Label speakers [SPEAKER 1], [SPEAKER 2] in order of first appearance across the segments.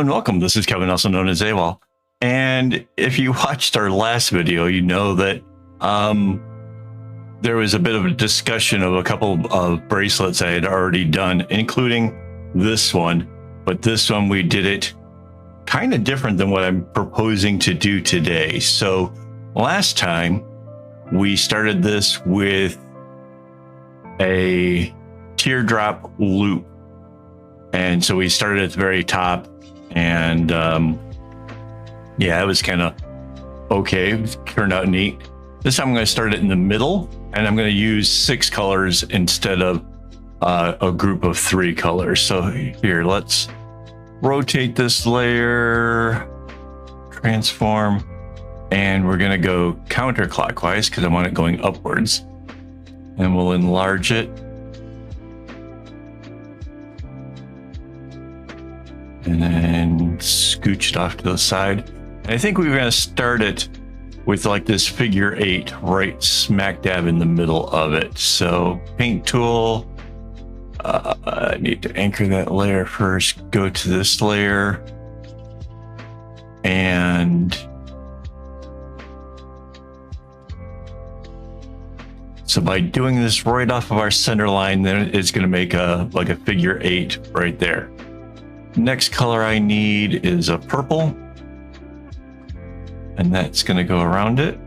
[SPEAKER 1] and welcome. This is Kevin, also known as AWOL. And if you watched our last video, you know that there was a bit of a discussion of a couple of bracelets I had already done, including this one. But this one, we did it kind of different than what I'm proposing to do today. So last time, we started this with a teardrop loop. And so we started at the very top, and yeah, it was kind of okay. It turned out neat. This time I'm going to start it in the middle, and I'm going to use 6 colors instead of a group of 3 colors. So here, let's rotate this layer, transform, and we're going to go counterclockwise because I want it going upwards. And we'll enlarge it. And then scooch it off to the side. And I think we're going to start it with like this figure 8 right smack dab in the middle of it. So paint tool, I need to anchor that layer first, go to this layer, and so by doing this right off of our center line, then it's going to make a like a figure 8 right there. Next color I need is a purple, and that's going to go around it.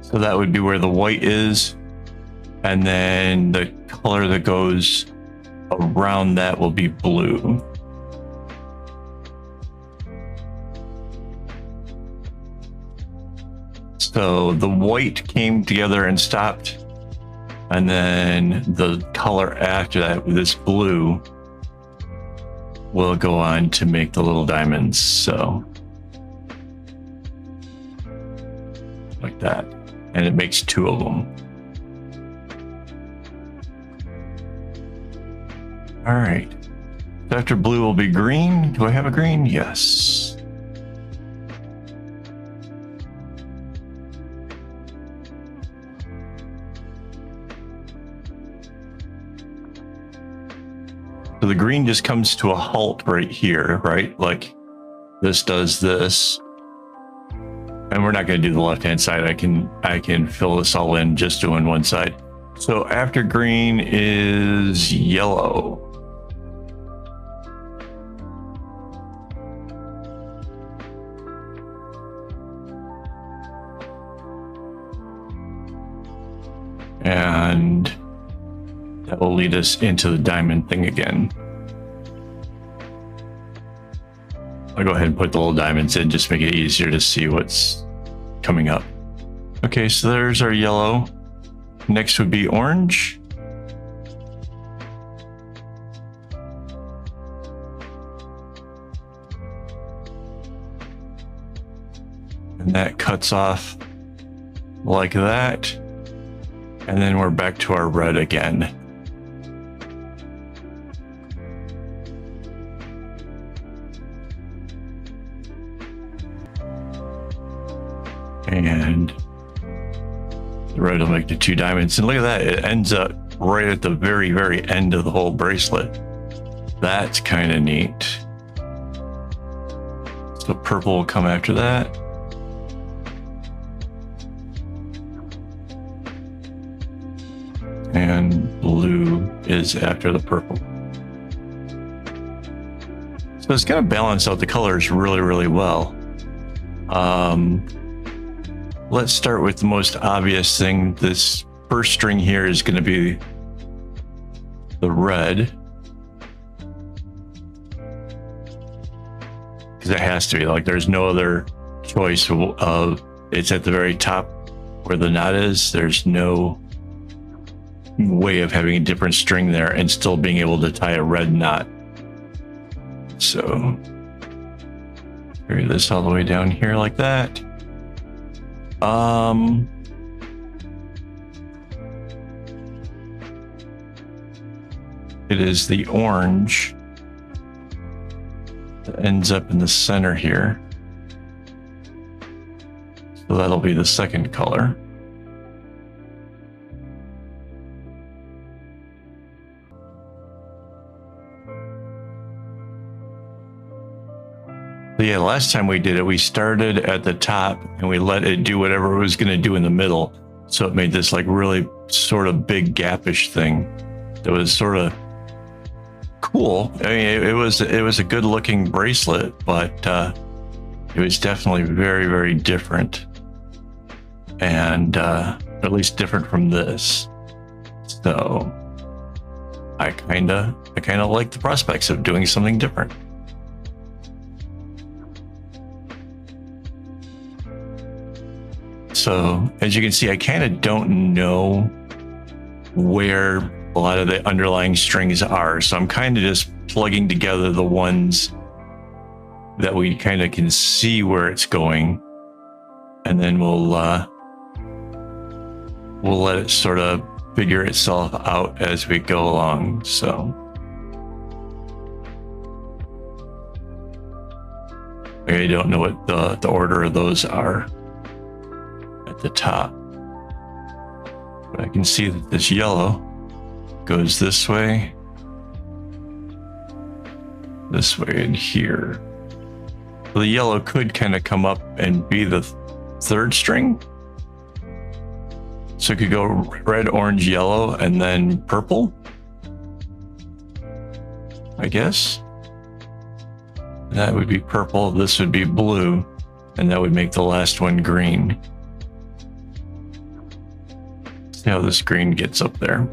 [SPEAKER 1] So that would be where the white is, and then the color that goes around that will be blue. So the white came together and stopped, and then the color after that, with this blue, will go on to make the little diamonds. So like that, and it makes 2 of them. All right, so after blue will be green. Do I have a green? Yes. So the green just comes to a halt right here, right? Like this does this. And we're not going to do the left-hand side. I can fill this all in just doing one side. So after green is yellow. And that will lead us into the diamond thing again. I'll go ahead and put the little diamonds in, just make it easier to see what's coming up. Okay, so there's our yellow. Next would be orange. And that cuts off like that. And then we're back to our red again. And the red will make the 2 diamonds. And look at that, it ends up right at the very, very end of the whole bracelet. That's kind of neat. So purple will come after that. And blue is after the purple. So it's going to balance out the colors really, really well. Let's start with the most obvious thing. This first string here is going to be the red, because it has to be. Like, there's no other choice of it's at the very top where the knot is. There's no way of having a different string there and still being able to tie a red knot. So carry this all the way down here like that. It is the orange that ends up in the center here. So that'll be the second color. But yeah, last time we did it, we started at the top and we let it do whatever it was going to do in the middle. So it made this like really sort of big gapish thing that was sort of cool. I mean, it was a good looking bracelet, but it was definitely very, very different, and at least different from this. So I kind of like the prospects of doing something different. So as you can see, I kind of don't know where a lot of the underlying strings are. So I'm kind of just plugging together the ones that we kind of can see where it's going. And then we'll let it sort of figure itself out as we go along. So I don't know what the order of those are at the top, but I can see that this yellow goes this way, and here. So the yellow could kind of come up and be the third string. So it could go red, orange, yellow, and then purple, I guess. That would be purple, this would be blue, and that would make the last one green. See how this green gets up there.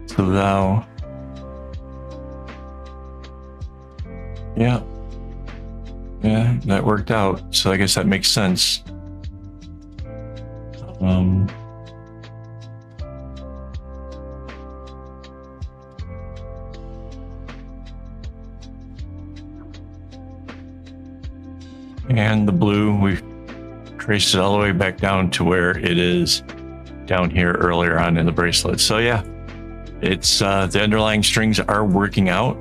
[SPEAKER 1] So now, yeah, that worked out. So I guess that makes sense. And the blue, we've traced it all the way back down to where it is down here earlier on in the bracelet. So yeah, it's the underlying strings are working out.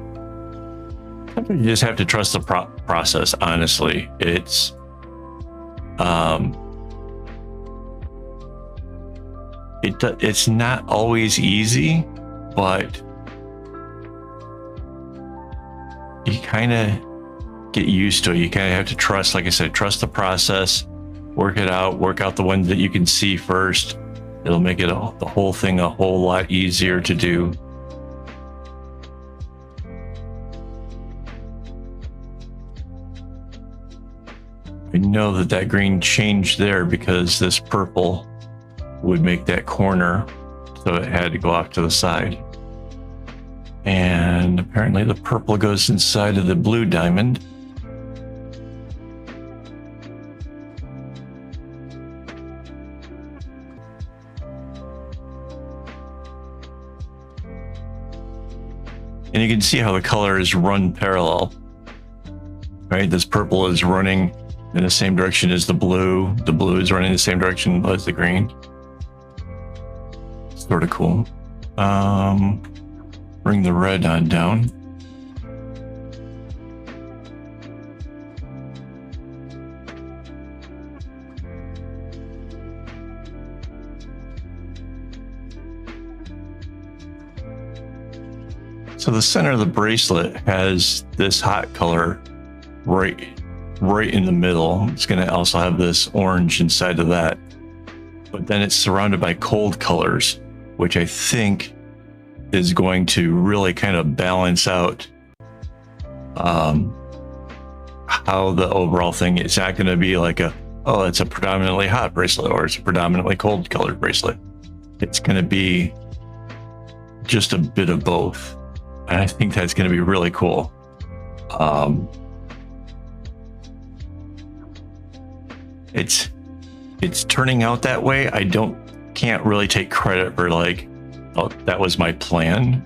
[SPEAKER 1] You just have to trust the process. Honestly, it's it's not always easy, but you kind of get used to it. You kind of have to trust, like I said, trust the process, work it out, work out the ones that you can see first. It'll make it the whole thing a whole lot easier to do. I know that green changed there because this purple would make that corner, so it had to go off to the side. And apparently the purple goes inside of the blue diamond. And you can see how the colors run parallel, right? This purple is running in the same direction as the blue. The blue is running in the same direction as the green. Sort of cool. Bring the red on down. So the center of the bracelet has this hot color right in the middle. It's going to also have this orange inside of that, but then it's surrounded by cold colors, which I think is going to really kind of balance out how the overall thing. It's not going to be like it's a predominantly hot bracelet or it's a predominantly cold colored bracelet. It's going to be just a bit of both. And I think that's going to be really cool. It's turning out that way. I can't really take credit for like, oh, that was my plan.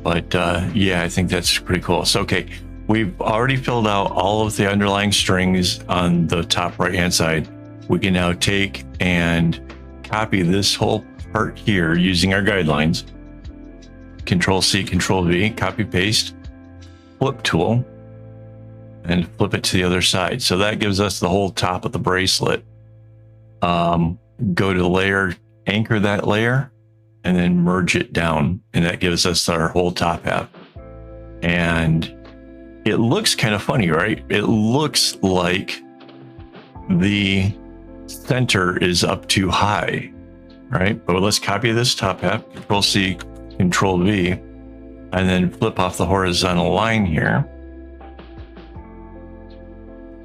[SPEAKER 1] But yeah, I think that's pretty cool. So, okay, we've already filled out all of the underlying strings on the top right-hand side. We can now take and copy this whole part here using our guidelines. Control C, Control V, copy paste, flip tool, and flip it to the other side. So that gives us the whole top of the bracelet. Go to layer anchor that layer and then merge it down. And that gives us our whole top half. And it looks kind of funny, right? It looks like the center is up too high, right? But let's copy this top half, Control C, Control V, and then flip off the horizontal line here.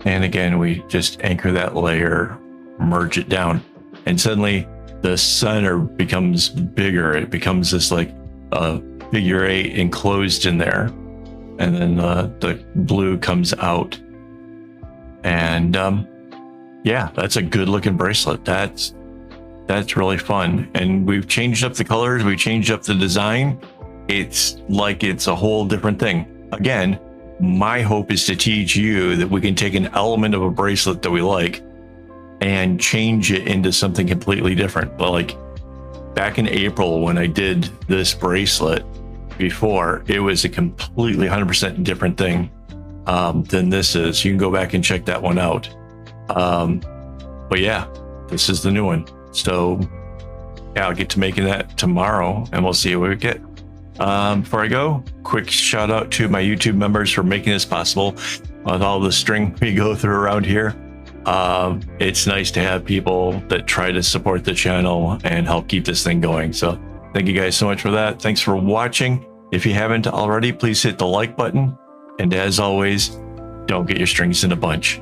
[SPEAKER 1] And again, we just anchor that layer, merge it down, and suddenly the center becomes bigger. It becomes this like a figure 8 enclosed in there. And then the blue comes out. And yeah, that's a good looking bracelet. That's really fun. And we've changed up the colors. We changed up the design. It's like it's a whole different thing. Again, my hope is to teach you that we can take an element of a bracelet that we like and change it into something completely different. But like back in April when I did this bracelet before, it was a completely 100% different thing than this is. You can go back and check that one out. But yeah, this is the new one. So yeah, I'll get to making that tomorrow and we'll see what we get. Before I go, quick shout out to my YouTube members for making this possible. With all the string we go through around here, it's nice to have people that try to support the channel and help keep this thing going. So thank you guys so much for that. Thanks for watching. If you haven't already, please hit the like button. And as always, don't get your strings in a bunch.